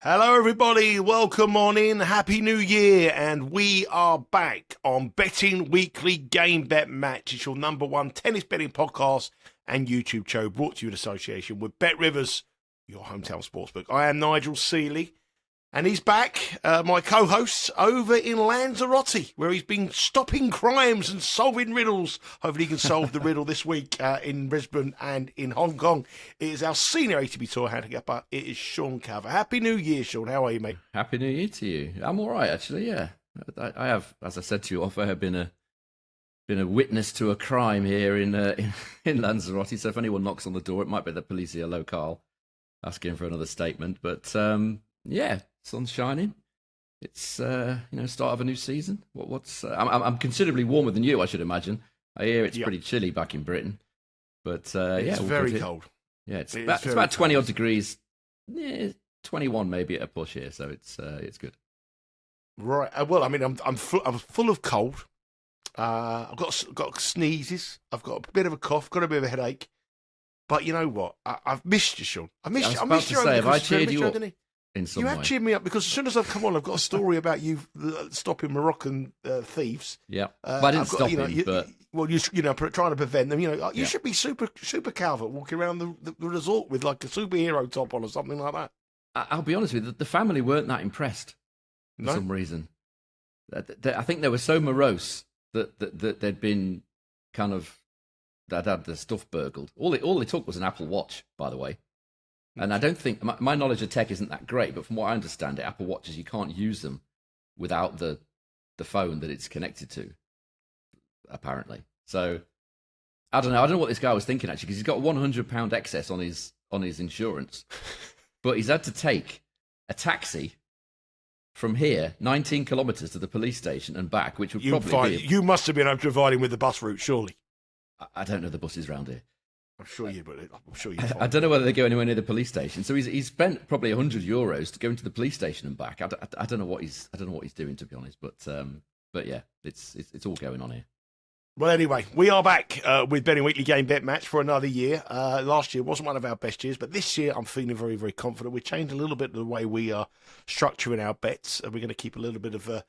Hello everybody, welcome on in, Happy New Year, and we are back on Betting Weekly Game Bet Match. It's your number one tennis betting podcast and YouTube show brought to you in association with Bet Rivers, your hometown sportsbook. I am Nigel Seeley, and he's back, my co-host, over in Lanzarote, where he's been stopping crimes and solving riddles. Hopefully he can solve the riddle this week in Brisbane and in Hong Kong. It is our senior ATP Tour handicapper. It is Sean Calvert. Happy New Year, Sean. How are you, mate? Happy New Year to you. I'm all right, actually, yeah. I have, as I said to you off air, been a witness to a crime here in Lanzarote. So if anyone knocks on the door, it might be the Polizia Locale asking for another statement. But yeah, sun's shining. It's start of a new season. I'm considerably warmer than you, I should imagine. I hear it's pretty chilly back in Britain, but it's very cold. Yeah, it's about 20 odd degrees. Yeah, 21 maybe at a push here, so it's good. Right. Well, I mean, I'm full of cold. I've got sneezes. I've got a bit of a cough. Got a bit of a headache. But you know what? I've missed you, Sean. I missed you. I missed you. Have I cheered you up? You have cheered me up because as soon as I've come on, I've got a story about you stopping Moroccan thieves. Yeah, but I didn't stop him. But trying to prevent them. You should be super Calvert walking around the resort with like a superhero top on or something like that. I'll be honest with you, the family weren't that impressed for some reason. I think they were so morose that they'd been they'd had the stuff burgled. All it took was an Apple Watch, by the way. And I don't think, my knowledge of tech isn't that great, but from what I understand, Apple Watches, you can't use them without the phone that it's connected to, apparently. So, I don't know what this guy was thinking, actually, because he's got £100 excess on his insurance. But he's had to take a taxi from here, 19 kilometres to the police station and back, which would probably be... You must have been able to provide him with the bus route, surely. I don't know the buses around here. I'm sure you. I don't know whether they go anywhere near the police station. So he's spent probably €100 to go into the police station and back. I don't know what he's doing, to be honest. But yeah, it's all going on here. Well, anyway, we are back with Betting Weekly Game Bet Match for another year. Last year wasn't one of our best years, but this year I'm feeling very, very confident. We've changed a little bit the way we are structuring our bets, and we're going to keep a little bit of a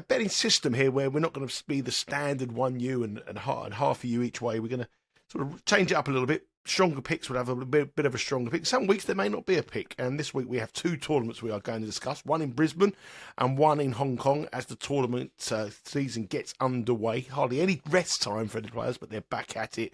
betting system here where we're not going to be the standard one you and half of you each way. We're going to sort of change it up a little bit. Stronger picks would have a bit of a stronger pick. Some weeks there may not be a pick. And this week we have two tournaments we are going to discuss. One in Brisbane and one in Hong Kong as the tournament season gets underway. Hardly any rest time for the players, but they're back at it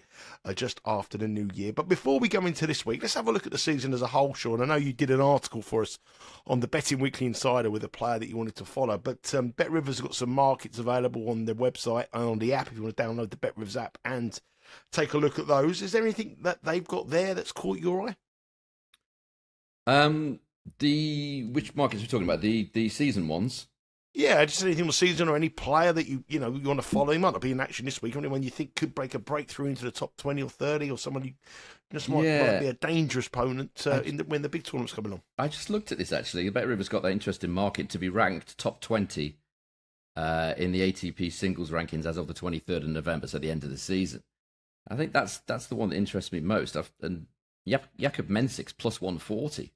just after the new year. But before we go into this week, let's have a look at the season as a whole, Sean. I know you did an article for us on the Betting Weekly Insider with a player that you wanted to follow. But Bet Rivers have got some markets available on their website and on the app if you want to download the Bet Rivers app and take a look at those. Is there anything that they've got there that's caught your eye? Which markets are we talking about? The season ones? Yeah, just anything on the season or any player that you want to follow. He might not be in action this week. Anyone you think could break a breakthrough into the top 20 or 30, or someone you just might be a dangerous opponent when the big tournament's coming on. I just looked at this actually. Bet Rivers got that interesting market to be ranked top 20 in the ATP singles rankings as of the 23rd of November, so the end of the season. I think that's the one that interests me most. And Jakub Mensic's plus 140,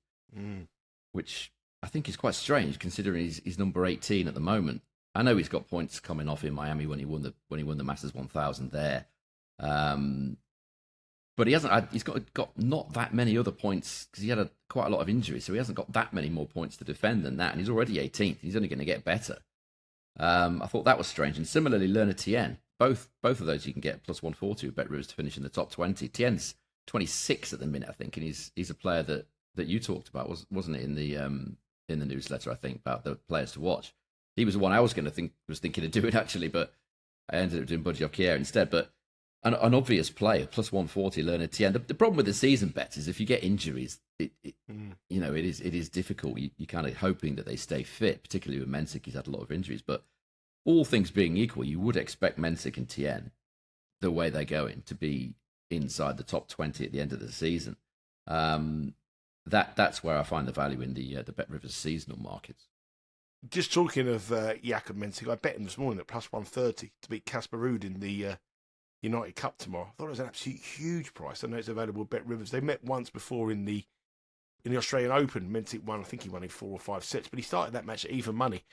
which I think is quite strange considering he's number 18 at the moment. I know he's got points coming off in Miami when he won the Masters 1000 there, but he hasn't. He's got not that many other points because he had quite a lot of injuries, so he hasn't got that many more points to defend than that. And he's already 18th. He's only going to get better. I thought that was strange. And similarly, Lerner Tien. Both of those you can get plus 140 with Bet Rivers to finish in the top 20. Tien's 26 at the minute, I think, and he's a player that you talked about, wasn't it, in the newsletter, I think, about the players to watch. He was the one I was thinking of doing actually, but I ended up doing Budgie Okier instead. But an obvious player, plus 140, Lerner Tien. The problem with the season bets is if you get injuries, it is difficult. You're kind of hoping that they stay fit, particularly with Mensik. He's had a lot of injuries, but all things being equal, you would expect Mensik and Tien, the way they're going, to be inside the top 20 at the end of the season. That's where I find the value in the Bet Rivers seasonal markets. Just talking of Jakub Mensik, I bet him this morning at plus 130 to beat Casper Ruud in the United Cup tomorrow. I thought it was an absolute huge price. I know it's available at Bet Rivers. They met once before in the in the Australian Open, Mensik won. I think he won in 4 or 5 sets, but he started that match at even money.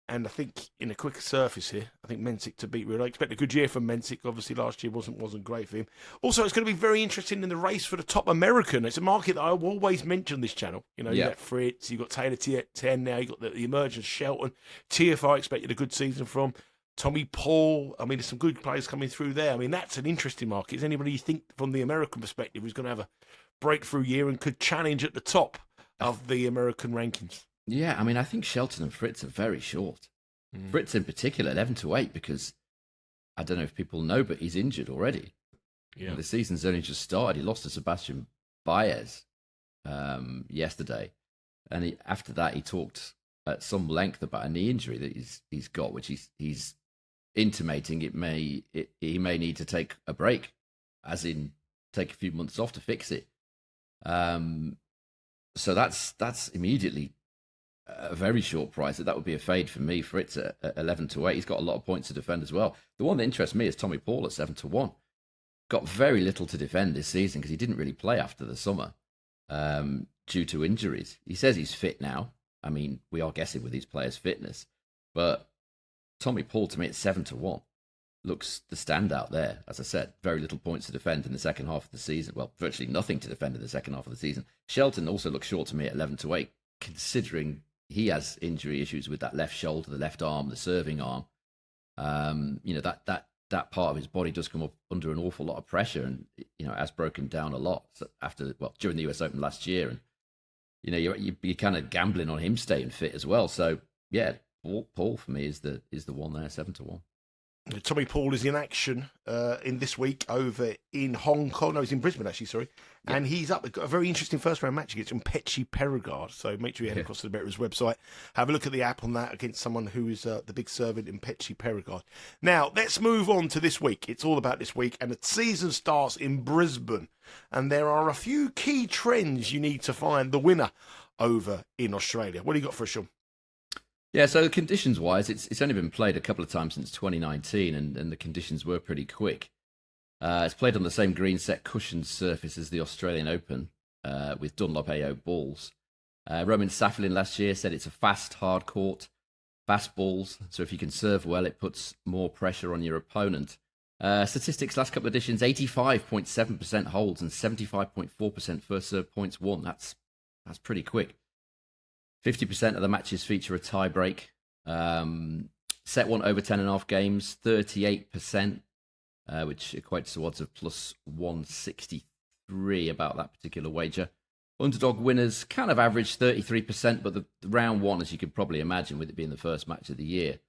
And I think in a quicker surface here, I think Mensik to beat Real. I expect a good year from Mensik. Obviously, last year wasn't great for him. Also, it's going to be very interesting in the race for the top American. It's a market that I will always mention on this channel. You know, you got Fritz, you got Taylor T10 now, you got the emergence Shelton. TFI I expected a good season from. Tommy Paul. I mean, there's some good players coming through there. I mean, that's an interesting market. Is anybody you think from the American perspective who's going to have a breakthrough year and could challenge at the top of the American rankings? Yeah, I mean, I think Shelton and Fritz are very short. Fritz in particular, 11-8, because I don't know if people know, but he's injured already. Yeah. You know, the season's only just started. He lost to Sebastian Baez yesterday. And after that, he talked at some length about a knee injury that he's got, which he's intimating he may need to take a break, as in take a few months off to fix it. So that's immediately a very short price. That would be a fade for me. Fritz at 11-8. He's got a lot of points to defend as well. The one that interests me is Tommy Paul at 7-1. Got very little to defend this season because he didn't really play after the summer due to injuries. He says he's fit now. I mean, we are guessing with these players' fitness, but Tommy Paul to me at 7-1 looks the standout there. As I said, very little points to defend in the second half of the season. Well, virtually nothing to defend in the second half of the season. Shelton also looks short to me at 11-8, considering he has injury issues with that left shoulder, the left arm, the serving arm. You know, that part of his body does come up under an awful lot of pressure, and you know, has broken down a lot during the US Open last year. And you know, you're kind of gambling on him staying fit as well. So yeah, Paul for me is the one there, 7-1. Tommy Paul is in action in this week over in Hong Kong. No, he's in Brisbane, actually, sorry. Yeah. And he's got a very interesting first-round match against Mpechi Perigard. So make sure you head across to the Better's website. Have a look at the app on that against someone who is the big servant in Mpechi Perigard. Now, let's move on to this week. It's all about this week. And the season starts in Brisbane. And there are a few key trends you need to find the winner over in Australia. What do you got for us, Sean? Yeah, so conditions-wise, it's only been played a couple of times since 2019, and the conditions were pretty quick. It's played on the same green set cushioned surface as the Australian Open with Dunlop AO balls. Roman Safilin last year said it's a fast, hard court, fast balls, so if you can serve well, it puts more pressure on your opponent. Statistics last couple of editions, 85.7% holds and 75.4% first serve points won. That's pretty quick. 50% of the matches feature a tie break. Set one over 10.5 games, 38%, which equates to odds of plus 163 about that particular wager. Underdog winners kind of average 33%, but the round one, as you could probably imagine, with it being the first match of the year,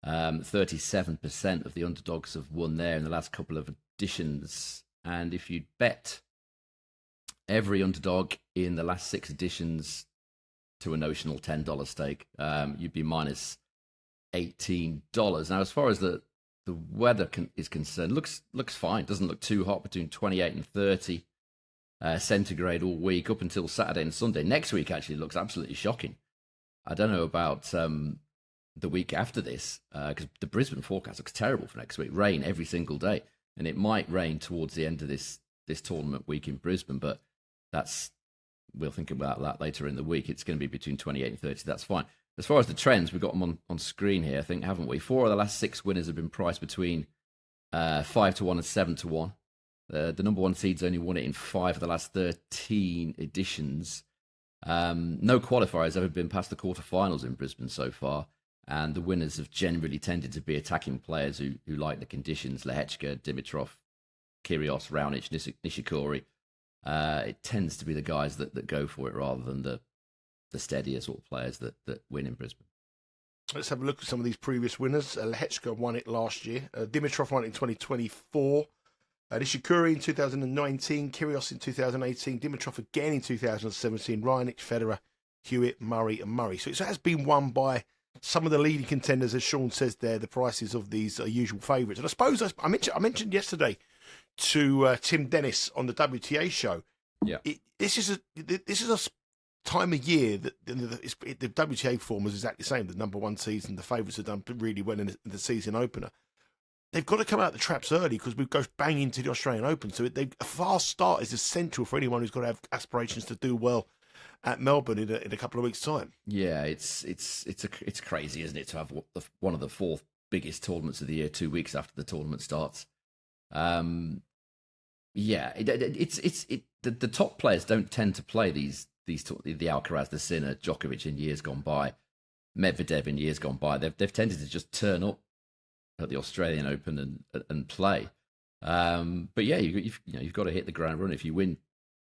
37% of the underdogs have won there in the last couple of editions. And if you bet every underdog in the last 6 editions to a notional $10 stake, you'd be minus $18. Now, as far as the weather is concerned, looks fine. Doesn't look too hot, between 28 and 30 centigrade all week up until Saturday and Sunday. Next week actually looks absolutely shocking. I don't know about the week after this, because the Brisbane forecast looks terrible for next week. Rain every single day, and it might rain towards the end of this tournament week in Brisbane, but we'll think about that later in the week. It's going to be between 28 and 30. That's fine. As far as the trends, we've got them on screen here, I think, haven't we? 4 of the last 6 winners have been priced between 5-1 and 7-1. The number one seed's only won it in 5 of the last 13 editions. No qualifiers ever been past the quarterfinals in Brisbane so far, and the winners have generally tended to be attacking players who like the conditions. Lehechka, Dimitrov, Kyrgios, Raonic, Nishikori. It tends to be the guys that go for it rather than the steadier sort of players that win in Brisbane. Let's have a look at some of these previous winners. Lehechka won it last year. Dimitrov won it in 2024. Nishikori in 2019. Kyrgios in 2018. Dimitrov again in 2017. Raonic, Federer, Hewitt, Murray and Murray. So it has been won by some of the leading contenders, as Sean says there. The prices of these are usual favourites. And I suppose I mentioned yesterday to Tim Denis on the WTA show. Yeah, this is a time of year that the WTA form is exactly the same. The number one season, the favourites have done really well in the season opener. They've got to come out the traps early because we go bang into the Australian Open. So a fast start is essential for anyone who's got to have aspirations to do well at Melbourne in a couple of weeks' time. Yeah, it's crazy, isn't it, to have one of the four biggest tournaments of the year 2 weeks after the tournament starts. Yeah, the top players don't tend to play the Alcaraz, the Sinner, Djokovic in years gone by, Medvedev in years gone by. They've tended to just turn up at the Australian Open and play. But yeah, you've got to hit the ground running. If you win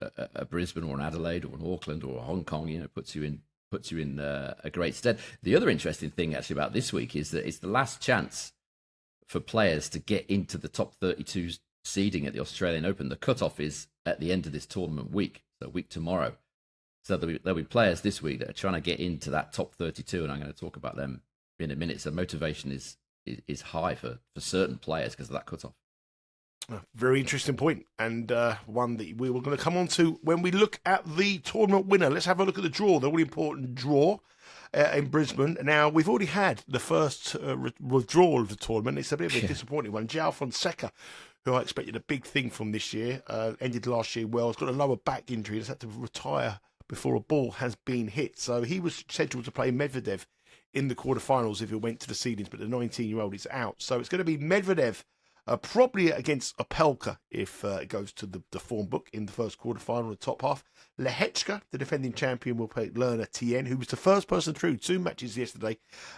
a Brisbane or an Adelaide or an Auckland or a Hong Kong, puts you in a great stead. The other interesting thing actually about this week is that it's the last chance for players to get into the top 32 seeding at the Australian Open. The cutoff is at the end of this tournament week, so week tomorrow. So there'll be players this week that are trying to get into that top 32, and I'm going to talk about them in a minute. So motivation is high for certain players because of that cutoff. Very interesting point, and one that we were going to come on to when we look at the tournament winner. Let's have a look at the draw, the all important draw in Brisbane. Now, we've already had the first withdrawal of the tournament. It's a bit of a disappointing one. João Fonseca, who I expected a big thing from this year, ended last year well. He's got a lower back injury. He's had to retire before a ball has been hit. So he was scheduled to play Medvedev in the quarterfinals if he went to the seedings, but the 19-year-old is out. So it's going to be Medvedev probably against Opelka if it goes to the form book in the first quarterfinal, the top half. Lehechka, the defending champion, will play Lerner Tien, who was the first person through 2 matches yesterday.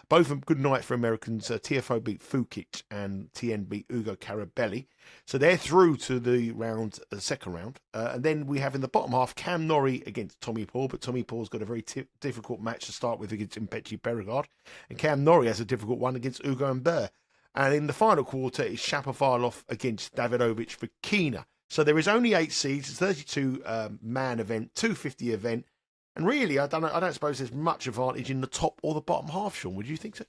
Both of them good night for Americans. Tiafoe beat Fukic and Tien beat Ugo Carabelli. So they're through to the second round. And then we have in the bottom half Cam Norrie against Tommy Paul, but Tommy Paul's got a very difficult match to start with against Mpechi Perigard. And Cam Norrie has a difficult one against Ugo Humbert. And in the final quarter is Shapovalov against Davidovich Fokina. So there is only 8 seeds, it's a 32-man event, 250 event. And really, I don't suppose there's much advantage in the top or the bottom half, Sean. Would you think so?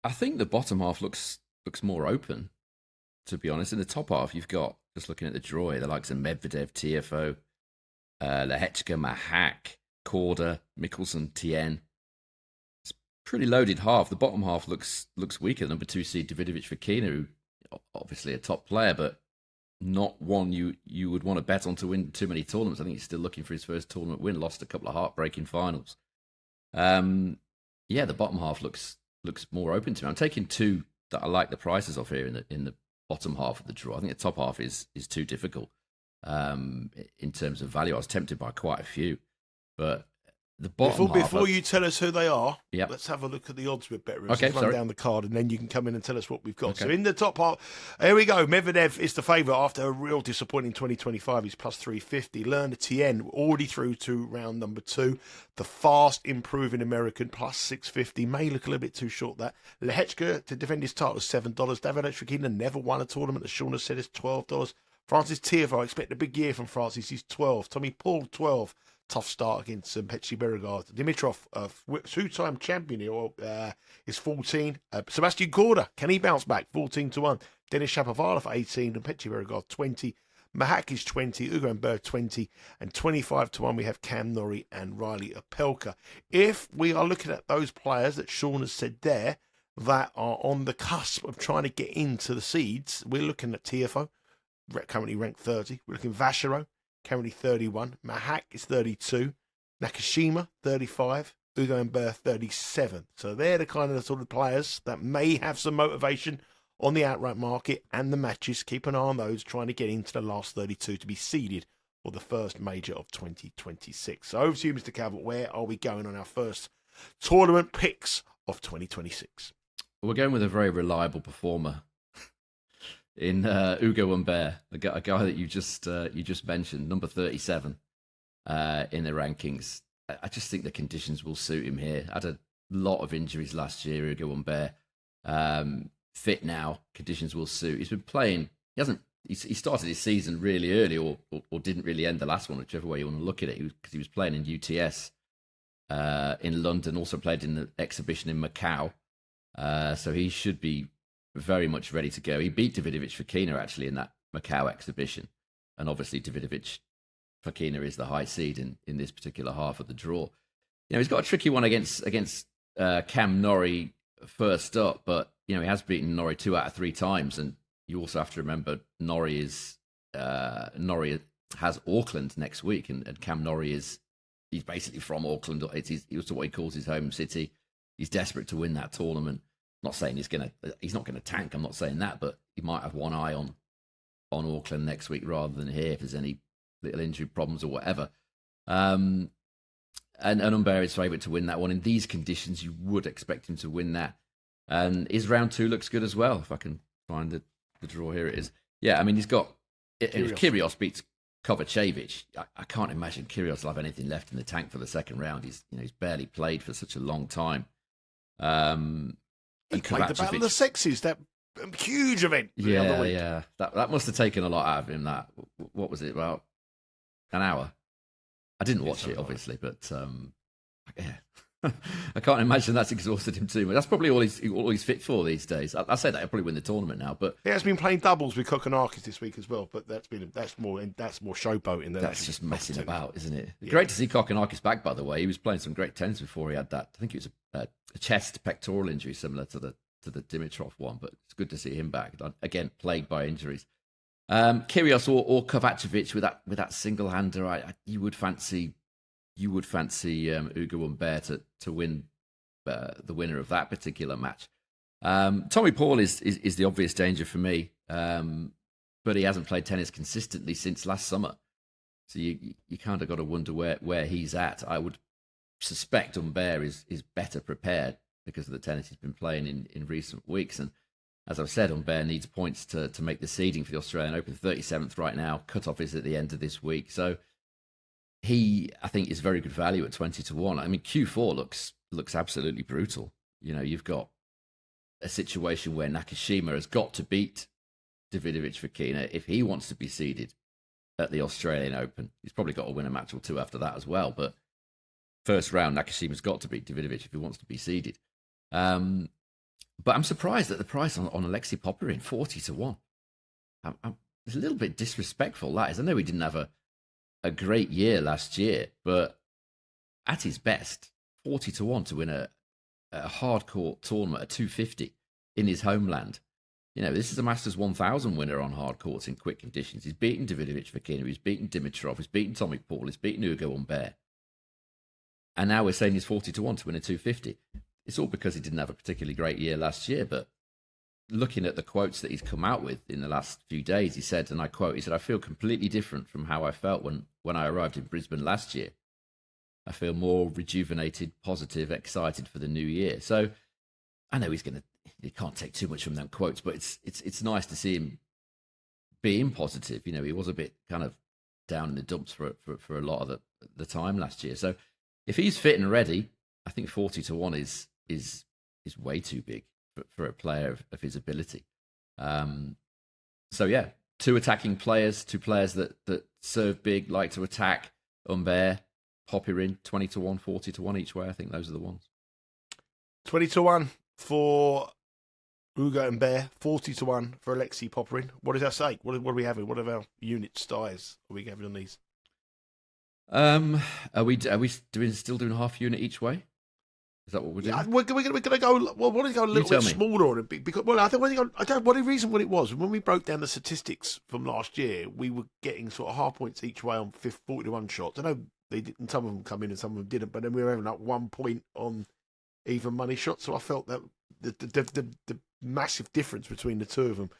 I think the bottom half looks more open, to be honest. In the top half, you've got, just looking at the draw here, the likes of Medvedev, Tiafoe, Lehechka, Mahak, Korda, Mickelson, Tien. Pretty loaded half. The bottom half looks weaker. Number 2 seed Davidovich Fokina, who obviously a top player, but not one you would want to bet on to win too many tournaments. I think he's still looking for his first tournament win. Lost a couple of heartbreaking finals. The bottom half looks more open to me. I'm taking 2 that I like the prices of here in the bottom half of the draw. I think the top half is too difficult in terms of value. I was tempted by quite a few, but the bottom half. Before you tell us who they are, yep. Let's have a look at the odds with better. Okay, run down the card, and then you can come in and tell us what we've got. Okay. So in the top half, here we go. Medvedev is the favourite after a real disappointing 2025. He's plus 350. Lerner Tien already through to round number 2. The fast improving American plus 650. May look a little bit too short. That Lehechka to defend his title is $7. Davidovich Fokina never won a tournament. As Sean has said, is $12. Francis Tiafoe, I expect a big year from Francis. He's 12. Tommy Paul 12. Tough start against Mpechi Perigard. Dimitrov, 2-time champion here, is 14. Sebastian Korda, can he bounce back? 14-1. Denis Shapovalov, 18. Mpechi Perigard, 20. Mahak is 20. Ugo Humbert, 20. And 25-1, we have Cam Norrie and Riley Opelka. If we are looking at those players that Sean has said there that are on the cusp of trying to get into the seeds, we're looking at Tiafoe, currently ranked 30. We're looking at Vachereau, currently 31. Mahak is 32. Nakashima, 35. Ugo Humbert, 37. So they're the kind of sort of players that may have some motivation on the outright market and the matches. Keep an eye on those trying to get into the last 32 to be seeded for the first major of 2026. So over to you, Mr. Calvert. Where are we going on our first tournament picks of 2026? We're going with a very reliable performer in Ugo Humbert, a guy that you just mentioned, number 37 in the rankings. I just think the conditions will suit him here. Had a lot of injuries last year, Ugo Humbert. Fit now, conditions will suit. He's been playing. He started his season really early, or didn't really end the last one, whichever way you want to look at it, because he was playing in UTS in London. Also played in the exhibition in Macau, so he should be very much ready to go. He beat Davidovich Fokina actually in that Macau exhibition, and obviously Davidovich Fokina is the high seed in this particular half of the draw. He's got a tricky one against Cam Norrie first up, but he has beaten Norrie 2 out of 3 times, and you also have to remember Norrie has Auckland next week, and Cam Norrie is He's basically from Auckland. It's what he calls his home city. He's desperate to win that tournament. Not saying he's not gonna tank. I'm not saying that, but he might have one eye on Auckland next week rather than here if there's any little injury problems or whatever. And Humbert is favourite to win that one. In these conditions, you would expect him to win that. And his round 2 looks good as well. If I can find the draw, here it is. Yeah, I mean, he's got... If Kyrgios beats Kovacevic, I can't imagine Kyrgios will have anything left in the tank for the second round. He's barely played for such a long time. He played the Battle of the Sexes, that huge event. The other week. Yeah. That must have taken a lot out of him. That, what was it, about an hour? I didn't watch it, obviously, but yeah. I can't imagine that's exhausted him too much. That's probably all he's fit for these days. I say that he'll probably win the tournament now, but he has been playing doubles with Kecmanovic this week as well. But that's more showboating than that's just messing about, isn't it? Yeah. Great to see Kecmanovic back, by the way. He was playing some great tennis before he had that. I think it was a chest pectoral injury similar to the Dimitrov one, but it's good to see him back. Again, plagued by injuries. Kyrgios or Kovacevic with that single hander, you would fancy Ugo Humbert to win the winner of that particular match. Tommy Paul is the obvious danger for me, but he hasn't played tennis consistently since last summer. So you kind of got to wonder where he's at. I would suspect Humbert is better prepared because of the tennis he's been playing in recent weeks. And as I've said, Humbert needs points to make the seeding for the Australian Open. 37th right now. Cut-off is at the end of this week. So he, I think, is very good value at 20-1. I mean, Q4 looks absolutely brutal. You've got a situation where Nakashima has got to beat Davidovich Fokina if he wants to be seeded at the Australian Open. He's probably got to win a match or two after that as well. But first round, Nakashima's got to beat Davidovich if he wants to be seeded. But I'm surprised at the price on Alexei Popyrin, 40-1. It's a little bit disrespectful, that is. I know he didn't have a great year last year, but at his best, 40-1 to win a hardcourt tournament at 250 in his homeland. This is a Masters 1000 winner on hard courts in quick conditions. He's beaten Davidovich Fokina, he's beaten Dimitrov, he's beaten Tommy Paul, he's beaten Ugo Humbert. And now we're saying he's 40-1 to win a 250. It's all because he didn't have a particularly great year last year, but looking at the quotes that he's come out with in the last few days, he said, and I quote, he said, "I feel completely different from how I felt when I arrived in Brisbane last year. I feel more rejuvenated, positive, excited for the new year." So I know he can't take too much from them quotes, but it's nice to see him being positive. He was a bit kind of down in the dumps for a lot of the time last year. So if he's fit and ready, I think 40-1 is way too big for a player of his ability. So yeah, two attacking players, two players that serve big, like to attack. Humbert, Popyrin, 20-1, 40-1 each way. I think those are the ones. 20-1 for Ugo Humbert, 40-1 for Alexei Popyrin. What does that say? What are we having? What are our unit styles are we having on these? Are we still doing half unit each way? Is that what we're doing? Yeah, we're going to go. Well, we're going to go a little bit smaller on it because, well, I think I don't. What the reason? What it was when we broke down the statistics from last year, we were getting sort of half points each way on 40-1 shots. I know they didn't. Some of them come in and some of them didn't, but then we were having like 1 point on even money shots. So I felt that the massive difference between the two of them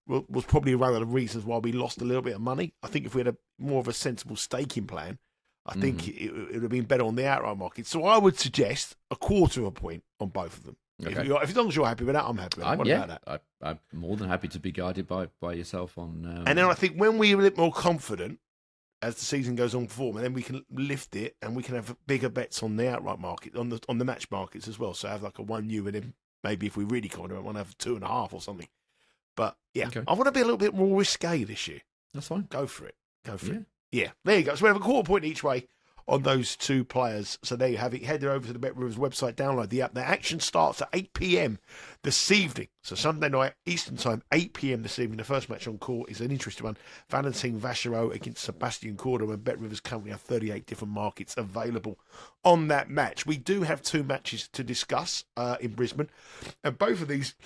was probably one of the reasons why we lost a little bit of money. I think if we had more of a sensible staking plan, I think it would have been better on the outright market. So I would suggest a quarter of a point on both of them. Okay. If as long as you're happy with that, I'm happy with that. What about that? I'm more than happy to be guided by yourself on... And then I think when we're a little more confident as the season goes on form, and then we can lift it and we can have bigger bets on the outright market, on the match markets as well. So have like a 1U and then maybe if we really confident, I want to have 2.5 or something. But yeah, okay. I want to be a little bit more risque this year. That's fine. Go for it. Yeah, there you go. So we have a quarter point each way on those two players. So there you have it. Head over to the BetRivers website, download the app. The action starts at 8 p.m. this evening. So Sunday night, Eastern Time, 8 p.m. this evening. The first match on court is an interesting one. Valentin Vachereau against Sebastian Corda, and BetRivers currently have 38 different markets available on that match. We do have two matches to discuss in Brisbane, and both of these...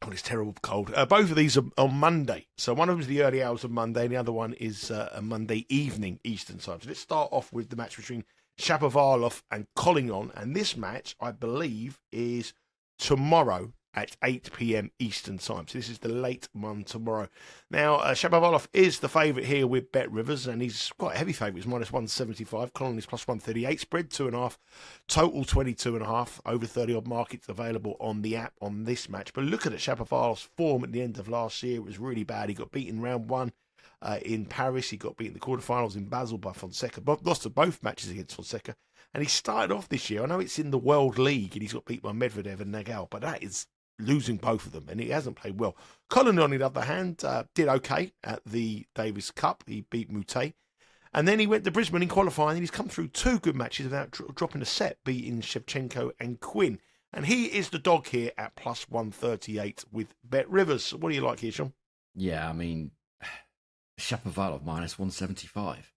Oh, it's terrible cold. Both of these are on Monday. So one of them is the early hours of Monday, and the other one is a Monday evening Eastern Time. So let's start off with the match between Shapovalov and Collignon. And this match, I believe, is tomorrow at 8 p.m. Eastern Time. So this is the late one tomorrow. Now, Shapovalov is the favourite here with Bet Rivers, and he's quite a heavy favourite. He's minus 175. Collignon is plus 138. Spread 2.5. Total 22.5. Over 30-odd markets available on the app on this match. But look at it. Shapovalov's form at the end of last year was really bad. He got beaten round one in Paris. He got beaten in the quarterfinals in Basel by Fonseca. Lost to both matches against Fonseca. And he started off this year. I know it's in the World League, and he's got beat by Medvedev and Nigel, but that is losing both of them, and he hasn't played well. Collignon, on the other hand, did okay at the Davis Cup. He beat Mute. And then he went to Brisbane in qualifying, and he's come through two good matches without dropping a set, beating Shevchenko and Quinn. And he is the dog here at plus 138 with Bet Rivers. What do you like here, Sean? Yeah, I mean, Shapovalov minus 175.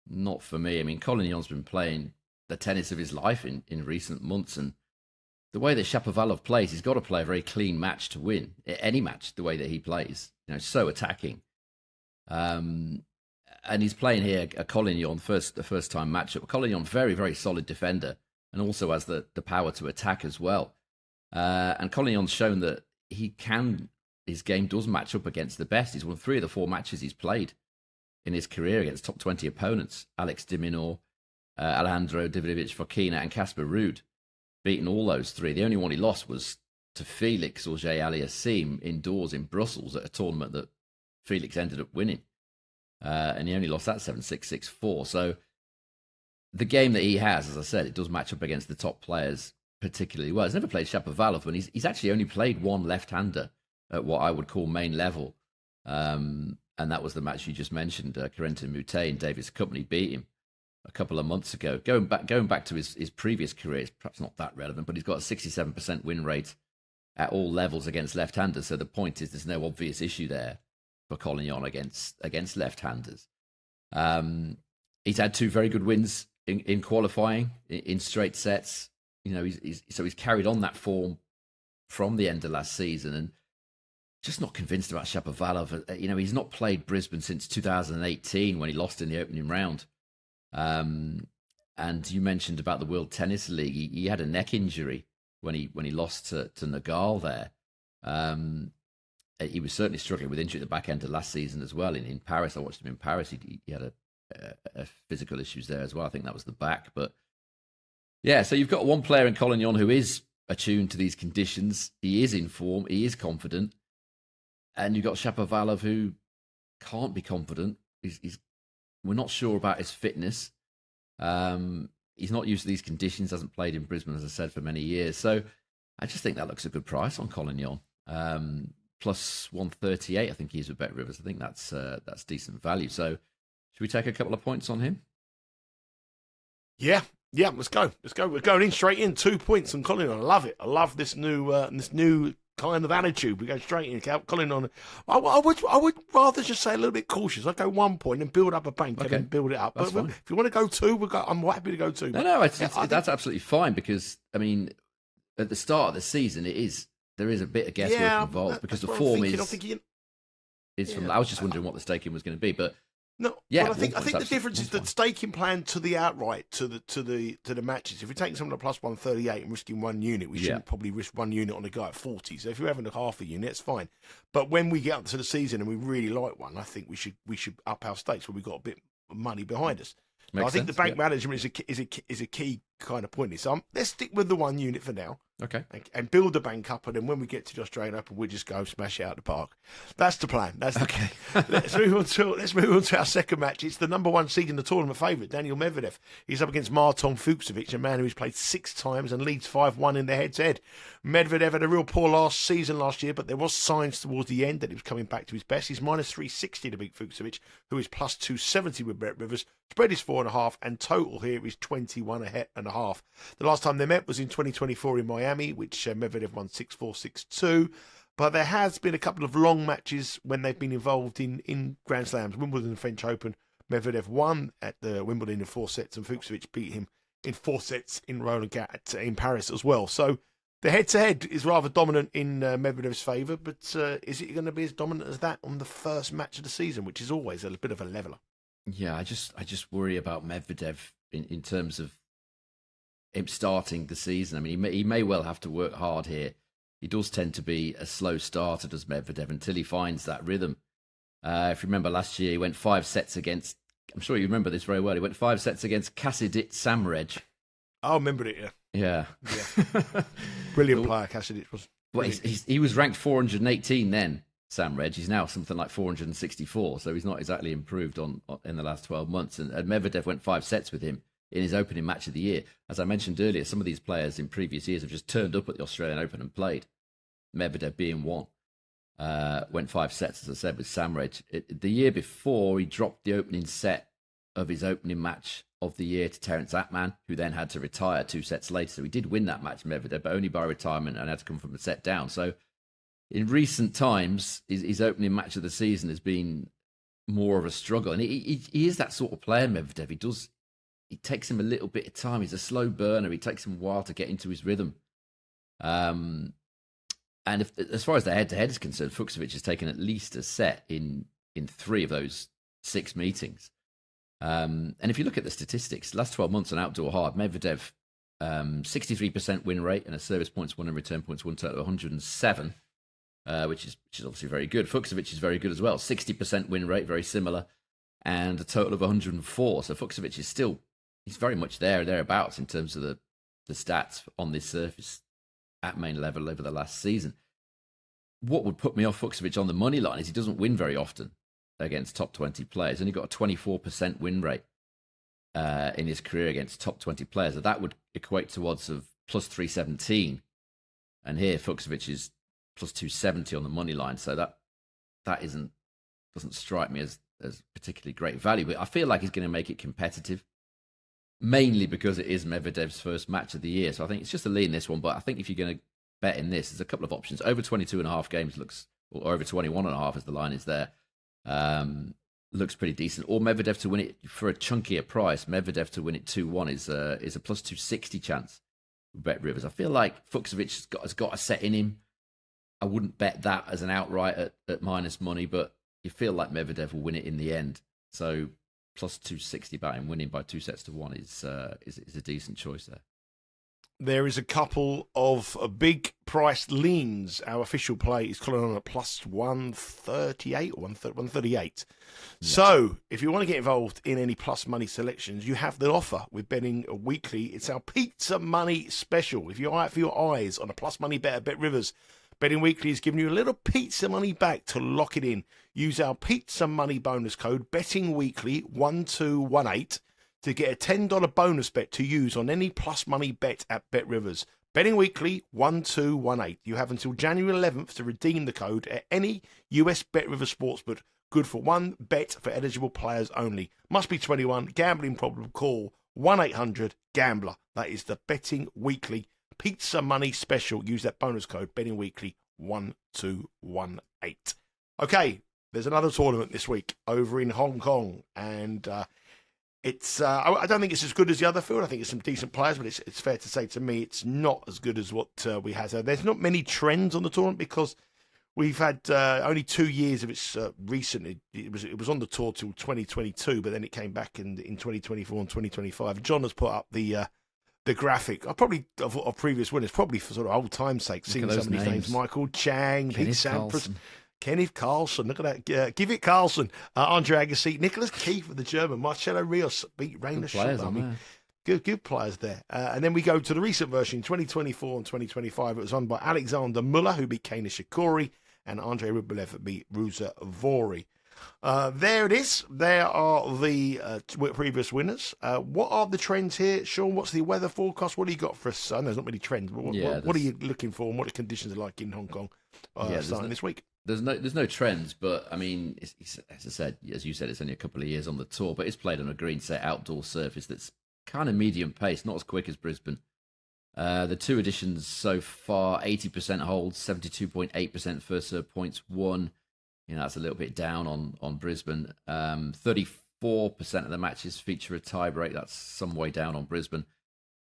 Not for me. I mean, Collignon's been playing the tennis of his life in recent months, and the way that Shapovalov plays, he's got to play a very clean match to win. Any match, the way that he plays, so attacking. And he's playing here a Collignon, the first time matchup. Collignon, very, very solid defender, and also has the power to attack as well. And Collignon's shown that his game does match up against the best. He's won 3 of the 4 matches he's played in his career against top 20 opponents. Alex de Minaur, Alejandro Davidovich Fokina, and Casper Ruud. Beaten all those 3. The only one he lost was to Felix Auger-Aliassime indoors in Brussels at a tournament that Felix ended up winning. And he only lost that 7-6, 6-4. So the game that he has, as I said, it does match up against the top players particularly well. He's never played Shapovalov, and he's actually only played one left-hander at what I would call main level. And that was the match you just mentioned, Corentin Moutet and Davis Cup, and he beat him a couple of months ago. Going back to his previous career, it's perhaps not that relevant, but he's got a 67% win rate at all levels against left-handers. So the point is, there's no obvious issue there for Collignon against left-handers. He's had 2 very good wins in qualifying in straight sets. He's carried on that form from the end of last season, and just not convinced about Shapovalov. He's not played Brisbane since 2018 when he lost in the opening round. And you mentioned about the World Tennis League. He had a neck injury when he lost to Nigel there. He was certainly struggling with injury at the back end of last season as well. In Paris, I watched him in Paris. He had a physical issues there as well. I think that was the back. But yeah, so you've got one player in Collignon who is attuned to these conditions. He is in form. He is confident. And you've got Shapovalov who can't be confident. We're not sure about his fitness. He's not used to these conditions, hasn't played in Brisbane, as I said, for many years. So I just think that looks a good price on Collignon. Plus 138, I think he's with Bet Rivers. I think that's decent value. So should we take a couple of points on him? Yeah, let's go. We're going in straight in. 2 points on Collignon. I love it. I love this new kind of attitude. We go straight in. Collignon. I would rather just say a little bit cautious. I'd go 1 point and build up a bank and then build it up. But if you want to go 2, I'm happy to go 2. No, that's absolutely fine, because I mean, at the start of the season, there is a bit of guesswork involved because the form is from. I was just wondering what the staking was going to be, but no. Yeah, well, I think the difference is the staking plan to the outright to the matches. If we're taking someone at plus 138 and risking 1 unit, we shouldn't probably risk 1 unit on a guy at 40. So if you're having a half a unit, it's fine. But when we get up to the season and we really like one, I think we should up our stakes where we've got a bit of money behind us. I think the bank management is a key kind of point. So let's stick with the 1 unit for now. Okay. And build the bank up, and then when we get to the Australian Open, we'll just go smash it out of the park. That's the plan. Okay. Let's move on to our second match. It's the number 1 seed in the tournament favourite, Daniil Medvedev. He's up against Marton Fucsovics, a man who's played 6 times and leads 5-1 in their head-to-head. Medvedev had a real poor season last year, but there was signs towards the end that he was coming back to his best. He's minus 360 to beat Fucsovics, who is plus 270 with Bet Rivers. Spread is 4.5, and total here is 21.5. The last time they met was in 2024 in Miami, which Medvedev won 6-4, 6-2. But there has been a couple of long matches when they've been involved in Grand Slams. Wimbledon and French Open, Medvedev won at the Wimbledon in 4 sets, and Fucsovics beat him in 4 sets in Roland Garros in Paris as well. So the head-to-head is rather dominant in Medvedev's favour, but is it going to be as dominant as that on the first match of the season, which is always a bit of a leveller? Yeah, I just worry about Medvedev in terms of him starting the season. I mean, he may well have to work hard here. He does tend to be a slow starter, does Medvedev, until he finds that rhythm. If you remember last year, he went 5 sets against, I'm sure you remember this very well, he went 5 sets against Kasidit Samrej. I remember it, Yeah. Brilliant player, Kasidit was. Well, he was ranked 418 then, Samrej. He's now something like 464, so he's not exactly improved in the last 12 months. And Medvedev went 5 sets with him in his opening match of the year. As I mentioned earlier, some of these players in previous years have just turned up at the Australian Open and played. Medvedev being one. Went 5 sets, as I said, with Samrej. The year before, he dropped the opening set of his opening match of the year to Terence Atman, who then had to retire 2 sets later. So he did win that match, Medvedev, but only by retirement and had to come from a set down. So in recent times, his opening match of the season has been more of a struggle. And he is that sort of player, Medvedev. It takes him a little bit of time. He's a slow burner. It takes him a while to get into his rhythm. And as far as the head-to-head is concerned, Fucsovics has taken at least a set in 3 of those 6 meetings. And if you look at the statistics, last 12 months on outdoor hard, Medvedev, 63% win rate and a service points won and return points won, total of 107, which is obviously very good. Fucsovics is very good as well, 60% win rate, very similar, and a total of 104. So Fucsovics is he's very much thereabouts in terms of the stats on this surface at main level over the last season. What would put me off Fucsovics on the money line is he doesn't win very often against top 20 players. Only got a 24% win rate in his career against top 20 players. So that would equate to odds of plus 317. And here Fucsovics is plus 270 on the money line. So that doesn't strike me as particularly great value. But I feel like he's going to make it competitive, mainly because it is Medvedev's first match of the year. So I think it's just a lean this one. But I think if you're going to bet in this, there's a couple of options. Over 22.5 games or over 21.5 as the line is there. Looks pretty decent. Or Medvedev to win it for a chunkier price. Medvedev to win it 2-1 is a plus 260 chance. Bet Rivers. I feel like Fucsovics has got a set in him. I wouldn't bet that as an outright at minus money, but you feel like Medvedev will win it in the end. So plus 260 about him winning by 2 sets to 1 is a decent choice there. There is a couple of big price leans. Our official play is Collignon at plus 138 or 138. Yeah. So if you want to get involved in any plus money selections, you have the offer with Betting Weekly. It's our Pizza Money Special. If you're out for your eyes on a plus money bet at Bet Rivers, Betting Weekly is giving you a little pizza money back to lock it in. Use our Pizza Money bonus code, Betting Weekly 1218. to get a $10 bonus bet to use on any plus money bet at Bet Rivers. Betting Weekly 1218. You have until January 11th to redeem the code at any US Bet Rivers sportsbook. Good for one bet for eligible players only. Must be 21. Gambling problem? Call 1-800-GAMBLER. That is the Betting Weekly Pizza Money Special. Use that bonus code Betting Weekly 1218. Okay, there's another tournament this week over in Hong Kong, and it's I don't think it's as good as the other field. I think it's some decent players, but it's fair to say to me it's not as good as what we had. There's not many trends on the tournament because we've had only 2 years of its recent. It was on the tour till 2022, but then it came back in 2024 and 2025. John has put up the graphic. Probably of previous winners, probably for sort of old time's sake, seeing some of these names: Michael Chang, Pete Sampras, Kenneth Carlson, look at that. Give it Carlson. Andre Agassi, Nicholas Keefe with the German, Marcelo Rios beat Rainer Schultz. I mean, good players there. And then we go to the recent version, 2024 and 2025. It was won by Alexandre Muller, who beat Kei Nishikori, and Andrei Rublev beat Ruza Vori. There it is. There are the previous winners. What are the trends here? Sean, what's the weather forecast? What do you got for us? I know there's not many trends, but what are you looking for, and what the conditions are like in Hong Kong starting this week? There's no trends, but I mean, as you said, it's only a couple of years on the tour, but it's played on a green set outdoor surface that's kind of medium pace, not as quick as Brisbane. The 2 editions so far, 80% holds, 72.8% first serve points won. You know, that's a little bit down on Brisbane. 34% of the matches feature a tie break. That's some way down on Brisbane.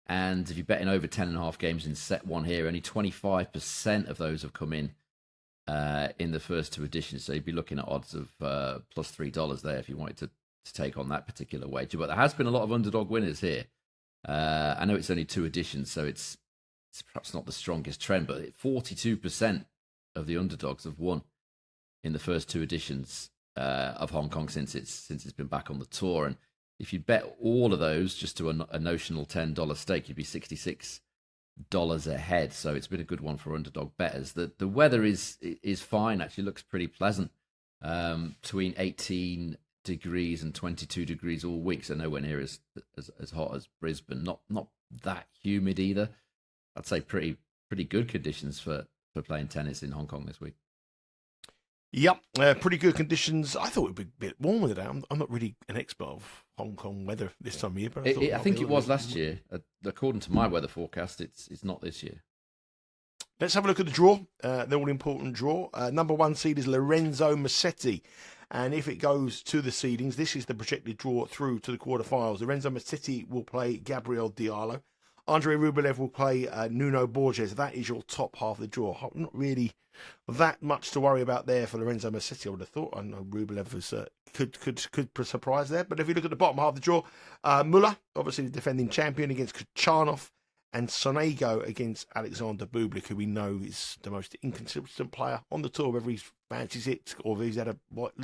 And if you're betting over 10.5 games in set 1 here, only 25% of those have come in the first 2 editions. So you'd be looking at odds of plus $3 there if you wanted to take on that particular wager. But there has been a lot of underdog winners here. I know it's only 2 editions, so it's perhaps not the strongest trend, but 42% of the underdogs have won in the first 2 editions of Hong Kong since it's been back on the tour. And if you bet all of those just to a notional $10 stake, you'd be $66 ahead. So it's been a good one for underdog bettors. The weather is fine. Actually, looks pretty pleasant. Between 18 degrees and 22 degrees all week, so nowhere near as hot as Brisbane. Not that humid either. I'd say pretty good conditions for playing tennis in Hong Kong this week. Yep, pretty good conditions. I thought it would be a bit warmer today. I'm not really an expert of Hong Kong weather this time of year, but I think it was last year. According to my weather forecast, it's not this year. Let's have a look at the draw, the all-important draw. Number 1 seed is Lorenzo Musetti. And if it goes to the seedings, this is the projected draw through to the quarterfinals. Lorenzo Musetti will play Gabriel Diallo. Andre Rublev will play Nuno Borges. That is your top half of the draw. Not really that much to worry about there for Lorenzo Musetti, I would have thought. I know Rublev was, could surprise there. But if you look at the bottom half of the draw, Muller, obviously the defending champion, against Kecmanovic, and Sonego against Alexandre Bublik, who we know is the most inconsistent player on the tour. Whether he's fancies it or whether he's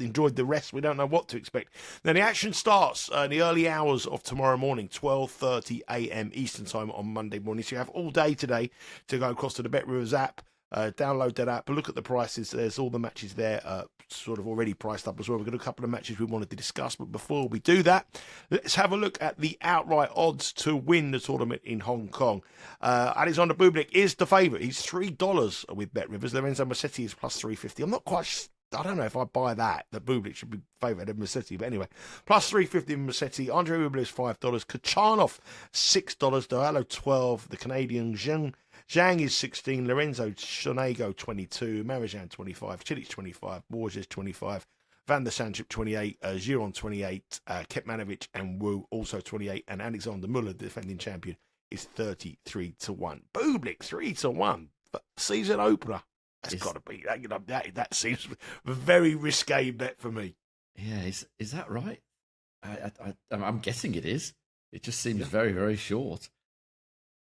enjoyed the rest, we don't know what to expect. Then the action starts in the early hours of tomorrow morning, 12:30 a.m. Eastern Time on Monday morning. So you have all day today to go across to the BetRivers app, download that app, look at the prices. There's all the matches there sort of already priced up as well. We've got a couple of matches we wanted to discuss, but before we do that, let's have a look at the outright odds to win the tournament in Hong Kong. Alexandre Bublik is the favourite. He's $3 with BetRivers. Lorenzo Musetti is plus 350. I'm not quite I don't know if I buy that Bublik should be favoured of Musetti, but anyway, plus 350 in Musetti. Andre Rublev is $5. Kecmanovic $6. Diallo $12. The Canadian Zhang is 16, Lorenzo Sonego 22, Marin 25, Cilic 25, Borges 25, Van der Sandschip 28, Giron 28, Kecmanovic and Wu also 28, and Alexander Muller, the defending champion, is 33-1. Bublik 3-1, season opener. That's got to be that. That seems a very risque bet for me. Yeah, is that right? I'm guessing it is. It just seems very, very short.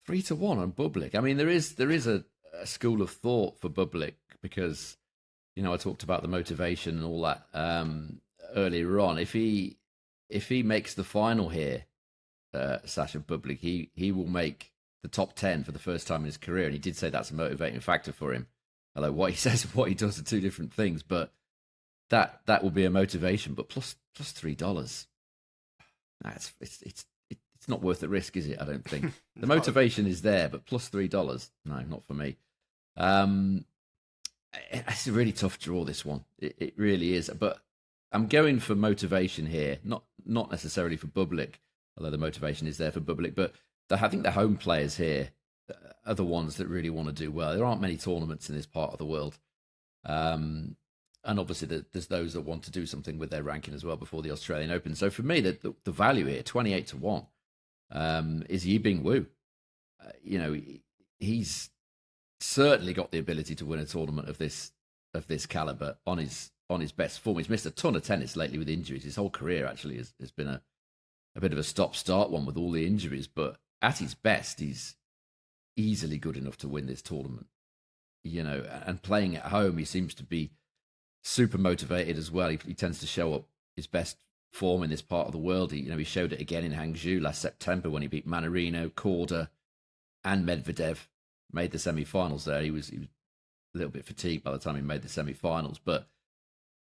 3-1 on Bublik. I mean, there is a school of thought for Bublik because, I talked about the motivation and all that earlier on. If he makes the final here, Sasha Bublik, he will make the top 10 for the first time in his career, and he did say that's a motivating factor for him. Although what he says and what he does are 2 different things, but that will be a motivation. But plus $3, it's not worth the risk, is it? I don't think. The motivation is there, but plus $3, no, not for me. It's a really tough draw, this one. It really is. But I'm going for motivation here, not necessarily for Bublik, although the motivation is there for Bublik. But I think the home players here are the ones that really want to do well. There aren't many tournaments in this part of the world. And obviously there's those that want to do something with their ranking as well before the Australian Open. So for me, the value here, 28-1, is Yibing Wu. He's certainly got the ability to win a tournament of this caliber on his best form. He's missed a ton of tennis lately with injuries. His whole career actually has been a bit of a stop-start one with all the injuries. But at his best, he's easily good enough to win this tournament. And playing at home, he seems to be super motivated as well. He tends to show up his best form in this part of the world. He showed it again in Hangzhou last September when he beat Mannarino, Korda, and Medvedev. Made the semi-finals there. He was a little bit fatigued by the time he made the semi-finals. But,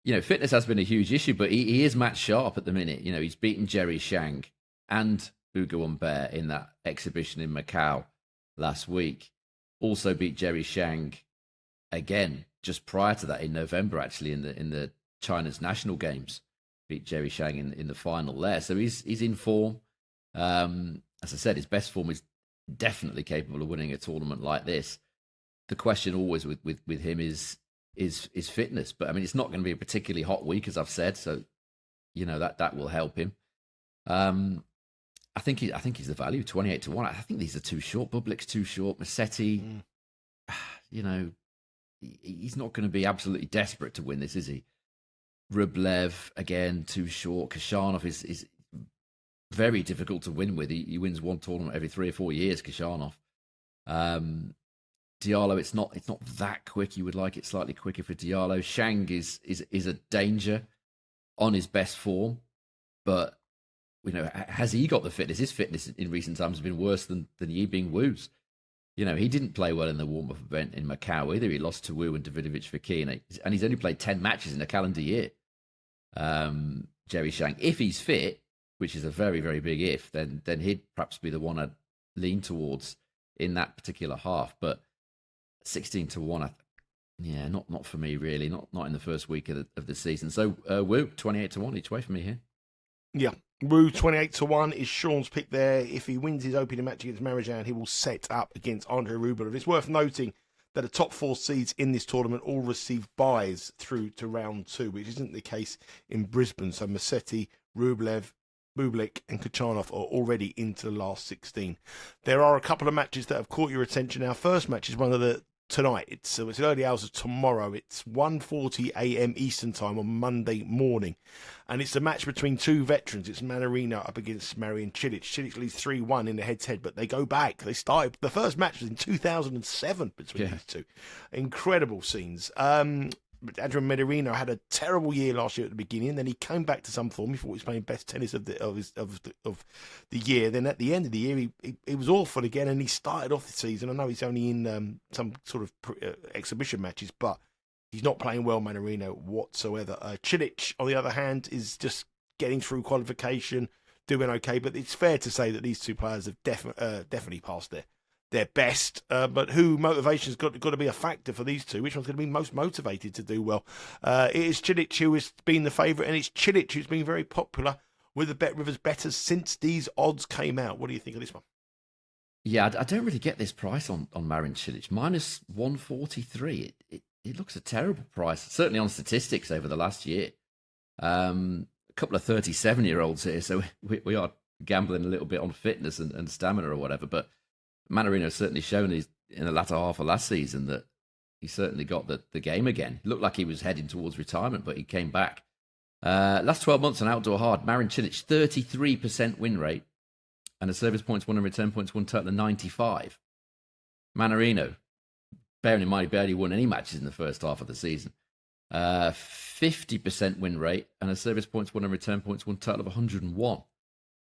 fitness has been a huge issue, but he is match sharp at the minute. He's beaten Jerry Shang and Ugo Humbert in that exhibition in Macau last week. Also beat Jerry Shang again just prior to that in November, actually, in the China's national games. Beat Jerry Shang in the final there. So he's in form. As I said, his best form is definitely capable of winning a tournament like this. The question always with him is fitness. But I mean, it's not going to be a particularly hot week, as I've said. So, that will help him. I think he's the value, 28-1. I think these are too short. Bublik's too short. Musetti, he's not going to be absolutely desperate to win this, is he? Rublev, again, too short. Kecmanovic is very difficult to win with. He wins one tournament every 3 or 4 years, Kecmanovic. Diallo, it's not that quick. You would like it slightly quicker for Diallo. Shang is a danger on his best form, but has he got the fitness? His fitness in recent times has been worse than Yibing Wu's. He didn't play well in the warm-up event in Macau either. He lost to Wu and Davidovich for key, and he's only played 10 matches in a calendar year. Jerry Shang, if he's fit, which is a very, very big if, then he'd perhaps be the one I'd lean towards in that particular half. But 16-1, not for me really. Not in the first week of the season. So Wu 28-1 each way for me here. Yeah, Wu 28-1 is Sean's pick there. If he wins his opening match against Marin, he will set up against Andre Rublev. It's worth noting that the top 4 seeds in this tournament all receive buys through to round 2, which isn't the case in Brisbane. So Musetti, Rublev, Bublik and Kecmanovic are already into the last 16. There are a couple of matches that have caught your attention. Our first match is one of the tonight. It's early hours of tomorrow. It's 1:40 a.m. Eastern time on Monday morning. And it's a match between two veterans. It's Mannarino up against Marin Cilic. Cilic leads 3-1 in the head-to-head, but they go back. They started, the first match was in 2007 between these two. Incredible scenes. Adrian Mannarino had a terrible year last year at the beginning, and then he came back to some form. He thought he was playing best tennis of the year. Then at the end of the year, he was awful again, and he started off the season. I know he's only in some sort of exhibition matches, but he's not playing well, Mannarino, whatsoever. Cilic, on the other hand, is just getting through qualification, doing okay. But it's fair to say that these two players have definitely passed their best, but motivation's got to be a factor for these two. Which one's going to be most motivated to do well? It is Cilic who has been the favourite, and it's Cilic who's been very popular with the Bet Rivers bettors since these odds came out. What do you think of this one? Yeah, I don't really get this price on Marin Cilic. Minus 143. It looks a terrible price, certainly on statistics over the last year. A couple of 37-year-olds here, so we are gambling a little bit on fitness and stamina or whatever, but Mannarino certainly shown in the latter half of last season that he certainly got the game again. It looked like he was heading towards retirement, but he came back. Last 12 months on outdoor hard, Marin Cilic, 33% win rate and a service points won and return points won total of 95. Mannarino, bearing in mind he barely won any matches in the first half of the season, 50% win rate and a service points won and return points won total of 101. So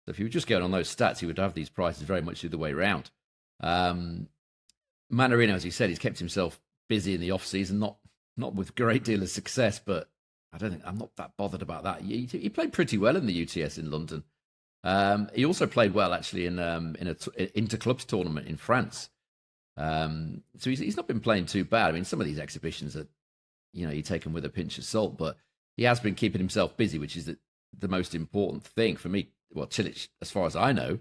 if you were just going on those stats, he would have these prices very much the other way around. Mannarino, as you said, he's kept himself busy in the off season, not with a great deal of success, but I'm not that bothered about that. He played pretty well in the UTS in London. He also played well actually in an interclubs tournament in France. So he's not been playing too bad. I mean, some of these exhibitions are, you take them with a pinch of salt, but he has been keeping himself busy, which is the most important thing for me. Well, Cilic, as far as I know,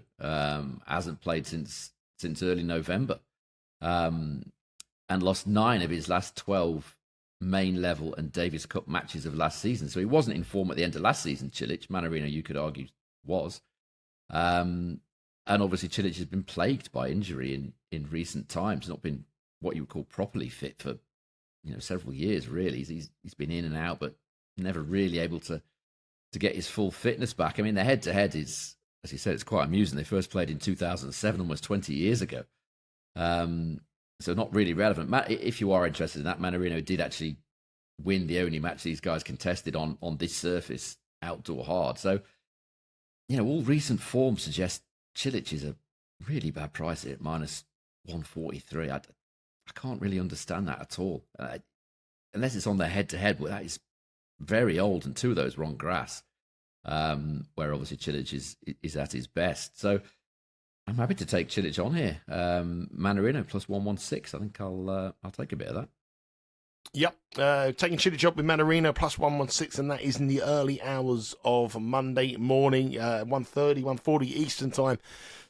hasn't played since early November, and lost 9 of his last 12 main level and Davis Cup matches of last season. So he wasn't in form at the end of last season, Cilic. Mannarino, you could argue, was. And obviously Cilic has been plagued by injury in recent times, not been what you would call properly fit for several years, really. He's been in and out, but never really able to get his full fitness back. I mean, the head-to-head is, as you said, it's quite amusing. They first played in 2007, almost 20 years ago. So not really relevant. If you are interested in that, Mannarino did actually win the only match these guys contested on this surface, outdoor hard. So, all recent form suggests Cilic is a really bad price at minus 143. I can't really understand that at all. Unless it's on their head-to-head, but that is very old, and 2 of those were on grass, where obviously Cilic is at his best. So I'm happy to take Cilic on here. Mannarino plus 116. I think I'll take a bit of that. Yep, taking Cilic up with Mannarino plus 116, and that is in the early hours of Monday morning, 1:30, 1:40 Eastern time.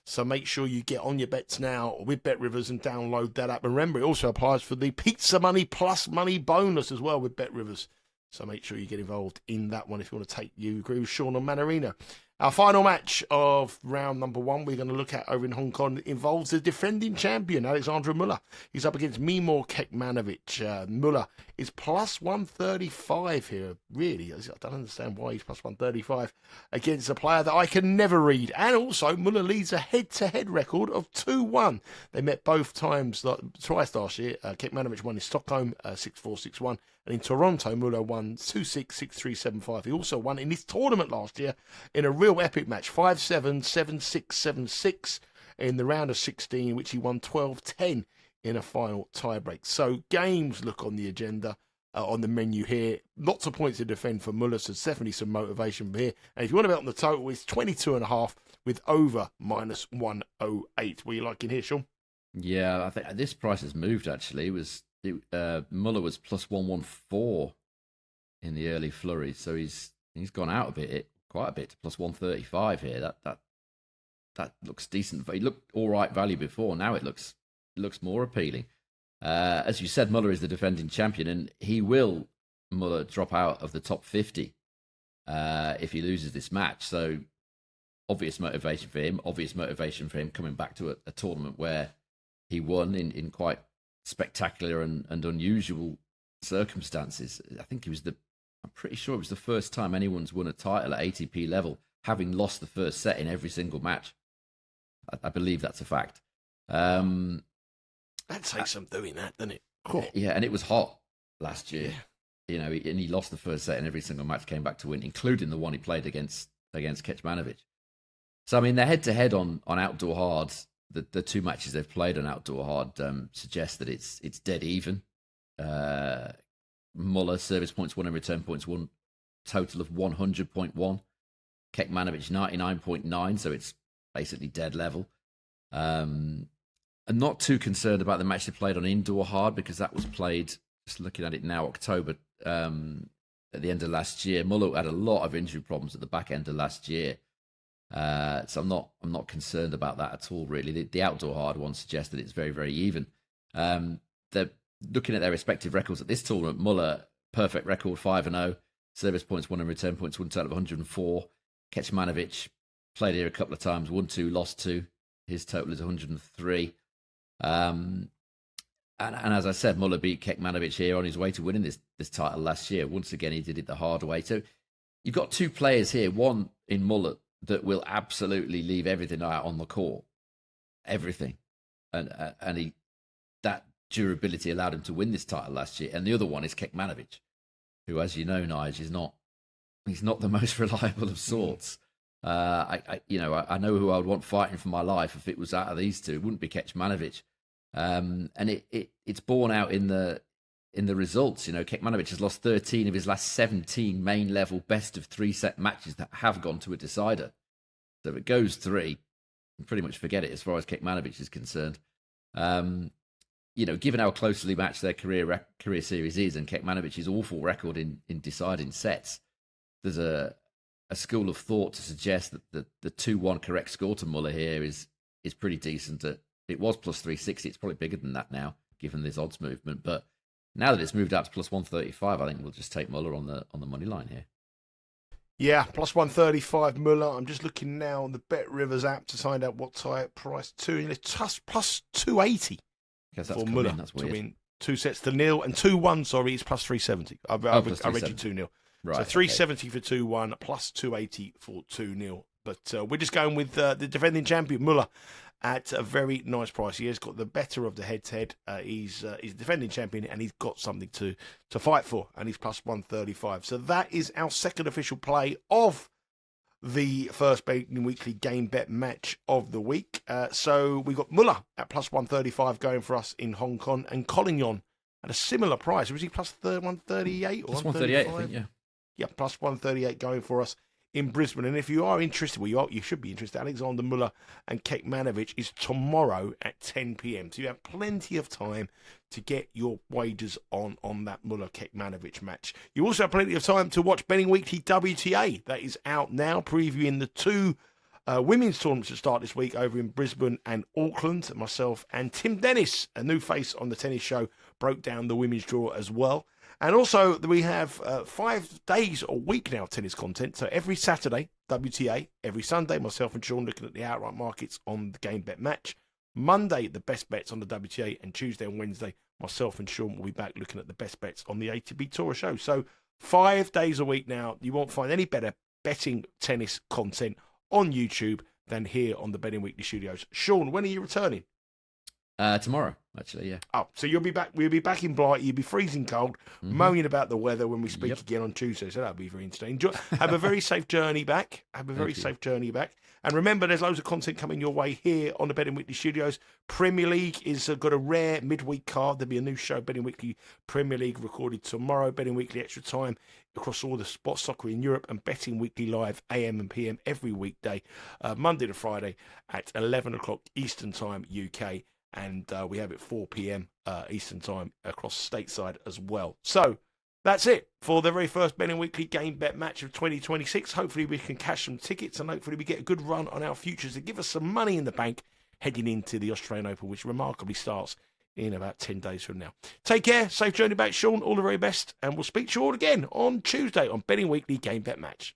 So make sure you get on your bets now with Bet Rivers and download that app. And remember, it also applies for the Pizza Money Plus Money bonus as well with Bet Rivers. So make sure you get involved in that one if you want to take. You agree with Sean on Mannarino. Our final match of round number 1 we're going to look at over in Hong Kong involves the defending champion, Alexandre Muller. He's up against Miomir Kecmanovic. Muller is plus 135 here. Really, I don't understand why he's plus 135 against a player that I can never read. And also, Muller leads a head-to-head record of 2-1. They met both times, twice last year. Kecmanovic won in Stockholm, 6-4, 6-1. And in Toronto, Muller won 2-6, 6-3, 7-5. He also won in his tournament last year in a real epic match, 5-7, 7-6, 7-6 in the round of 16, which he won 12-10 in a final tiebreak. So games look on the agenda, on the menu here. Lots of points to defend for Muller, so definitely some motivation here. And if you want to bet on the total, it's 22.5 with over minus 108. What are you liking here, Sean? Yeah, I think this price has moved, actually. Muller was plus 114 in the early flurries, so he's gone out quite a bit to plus 135 here. That looks decent. He looked all right value before. Now it looks more appealing. As you said, Muller is the defending champion, and Muller drop out of the top 50 if he loses this match. So obvious motivation for him coming back to a tournament where he won in quite spectacular and unusual circumstances. I'm pretty sure it was the first time anyone's won a title at ATP level, having lost the first set in every single match. I believe that's a fact. That takes some doing that, doesn't it? Cool. Yeah, and it was hot last year. Yeah. And he lost the first set in every single match, came back to win, including the one he played against Kecmanovic. So, I mean, they're head-to-head on outdoor hard. The two matches they've played on outdoor hard suggest that it's dead even. Muller, service points won and return points won, total of 100.1. Kecmanovic, 99.9, so it's basically dead level. I'm not too concerned about the match they played on indoor hard, because that was played, just looking at it now, October, at the end of last year. Muller had a lot of injury problems at the back end of last year. So I'm not concerned about that at all, really. The outdoor hard one suggests that it's very, very even. They're looking at their respective records at this tournament. Muller, perfect record, 5-0. Service points won and return points won, total of 104. Kecmanovic played here a couple of times, won 2, lost 2. His total is 103. And as I said, Muller beat Kecmanovic here on his way to winning this title last year. Once again, he did it the hard way. So you've got two players here, one in Muller that will absolutely leave everything out on the court, everything, and that durability allowed him to win this title last year. And the other one is Kecmanovic, who, as you know, Nigel, he's not the most reliable of sorts. I know who I would want fighting for my life if it was out of these two. It wouldn't be Kecmanovic, and it's borne out in the results. Kecmanovic has lost 13 of his last 17 main level best of 3 set matches that have gone to a decider. So if it goes 3, you can pretty much forget it as far as Kecmanovic is concerned. Given how closely matched their career series is, and Kecmanovic's awful record in deciding sets, there's a school of thought to suggest that the 2-1 correct score to Muller here is pretty decent. It was plus 360. It's probably bigger than that now, given this odds movement. But now that it's moved out to plus 135, I think we'll just take Muller on the money line here. Yeah, plus 135 Muller. I'm just looking now on the Bet Rivers app to find out what type price plus 280 for Muller to win 2 sets to 0 and 2-1. Sorry, it's plus 370. I read you 2-0. Right, so 370 for 2-1, plus 280 for 2-0. But we're just going with the defending champion Muller at a very nice price. He has got the better of the head-to-head. He's defending champion, and he's got something to fight for, and he's plus 135. So that is our second official play of the first Betting Weekly game bet match of the week. So we've got Muller at plus 135 going for us in Hong Kong, and Collignon at a similar price. Was he plus 138 or plus 138? I think, yeah. Yeah, plus 138 going for us in Brisbane. And if you are interested, you should be interested, Alexandre Muller and Kecmanovic is tomorrow at 10 p.m. So you have plenty of time to get your wagers on that Muller-Kecmanovic match. You also have plenty of time to watch Betting Weekly WTA. That is out now, previewing the 2 women's tournaments that start this week over in Brisbane and Auckland. Myself and Tim Denis, a new face on the tennis show, broke down the women's draw as well. And also, we have 5 days a week now of tennis content. So every Saturday, WTA every Sunday. Myself and Sean looking at the outright markets on the game bet match. Monday, the best bets on the WTA, and Tuesday and Wednesday, myself and Sean will be back looking at the best bets on the ATP Tour show. So 5 days a week now. You won't find any better betting tennis content on YouTube than here on the Betting Weekly Studios. Sean, when are you returning? Tomorrow, actually, yeah. Oh, so you'll be back. We'll be back in Blight. You'll be freezing cold, moaning about the weather when we speak again on Tuesday. So that'll be very interesting. Have a very safe journey back. And remember, there's loads of content coming your way here on the Betting Weekly Studios. Premier League is got a rare midweek card. There'll be a new show, Betting Weekly Premier League, recorded tomorrow. Betting Weekly Extra Time across all the sports soccer in Europe, and Betting Weekly Live AM and PM every weekday, Monday to Friday at 11 o'clock Eastern Time UK. And we have it 4 p.m. Eastern Time across stateside as well. So that's it for the very first Betting Weekly game bet match of 2026. Hopefully we can cash some tickets, and hopefully we get a good run on our futures to give us some money in the bank heading into the Australian Open, which remarkably starts in about 10 days from now. Take care. Safe journey back, Sean. All the very best. And we'll speak to you all again on Tuesday on Betting Weekly game bet match.